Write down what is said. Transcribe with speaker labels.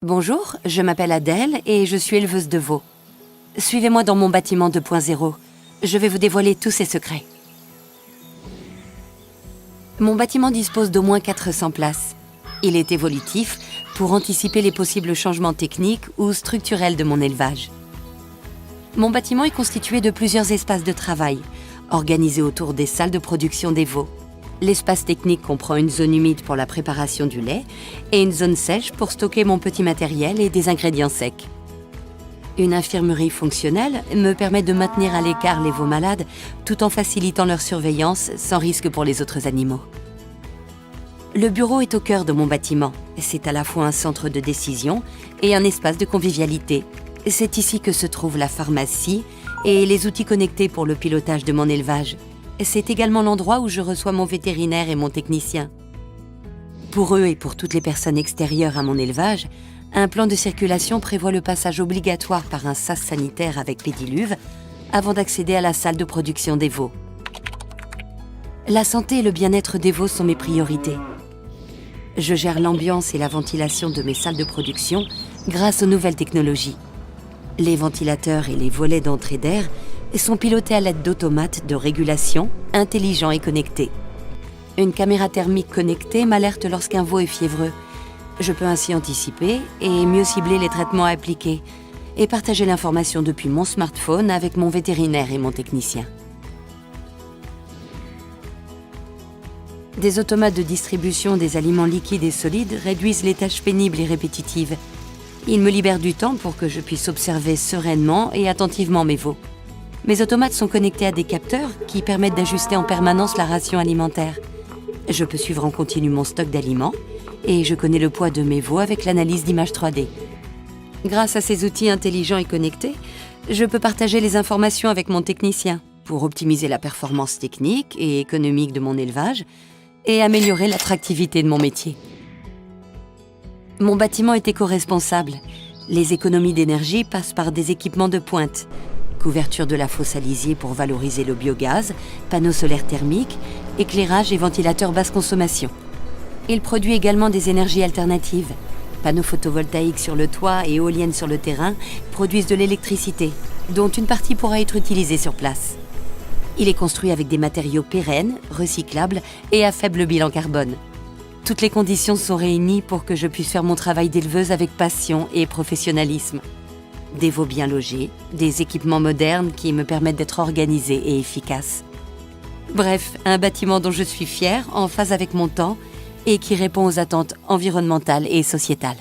Speaker 1: Bonjour, je m'appelle Adèle et je suis éleveuse de veaux. Suivez-moi dans mon bâtiment 2.0. Je vais vous dévoiler tous ses secrets. Mon bâtiment dispose d'au moins 400 places. Il est évolutif pour anticiper les possibles changements techniques ou structurels de mon élevage. Mon bâtiment est constitué de plusieurs espaces de travail, organisés autour des salles de production des veaux. L'espace technique comprend une zone humide pour la préparation du lait et une zone sèche pour stocker mon petit matériel et des ingrédients secs. Une infirmerie fonctionnelle me permet de maintenir à l'écart les veaux malades tout en facilitant leur surveillance sans risque pour les autres animaux. Le bureau est au cœur de mon bâtiment. C'est à la fois un centre de décision et un espace de convivialité. C'est ici que se trouve la pharmacie et les outils connectés pour le pilotage de mon élevage. C'est également l'endroit où je reçois mon vétérinaire et mon technicien. Pour eux et pour toutes les personnes extérieures à mon élevage, un plan de circulation prévoit le passage obligatoire par un sas sanitaire avec pédiluve avant d'accéder à la salle de production des veaux. La santé et le bien-être des veaux sont mes priorités. Je gère l'ambiance et la ventilation de mes salles de production grâce aux nouvelles technologies. Les ventilateurs et les volets d'entrée d'air sont pilotés à l'aide d'automates de régulation intelligents et connectés. Une caméra thermique connectée m'alerte lorsqu'un veau est fiévreux. Je peux ainsi anticiper et mieux cibler les traitements à appliquer et partager l'information depuis mon smartphone avec mon vétérinaire et mon technicien. Des automates de distribution des aliments liquides et solides réduisent les tâches pénibles et répétitives. Ils me libèrent du temps pour que je puisse observer sereinement et attentivement mes veaux. Mes automates sont connectés à des capteurs qui permettent d'ajuster en permanence la ration alimentaire. Je peux suivre en continu mon stock d'aliments et je connais le poids de mes veaux avec l'analyse d'images 3D. Grâce à ces outils intelligents et connectés, je peux partager les informations avec mon technicien pour optimiser la performance technique et économique de mon élevage et améliorer l'attractivité de mon métier. Mon bâtiment est éco-responsable. Les économies d'énergie passent par des équipements de pointe. Couverture de la fosse à lisier pour valoriser le biogaz, panneaux solaires thermiques, éclairage et ventilateur basse consommation. Il produit également des énergies alternatives. Panneaux photovoltaïques sur le toit et éoliennes sur le terrain produisent de l'électricité, dont une partie pourra être utilisée sur place. Il est construit avec des matériaux pérennes, recyclables et à faible bilan carbone. Toutes les conditions sont réunies pour que je puisse faire mon travail d'éleveuse avec passion et professionnalisme. Des veaux bien logés, des équipements modernes qui me permettent d'être organisée et efficace. Bref, un bâtiment dont je suis fière, en phase avec mon temps et qui répond aux attentes environnementales et sociétales.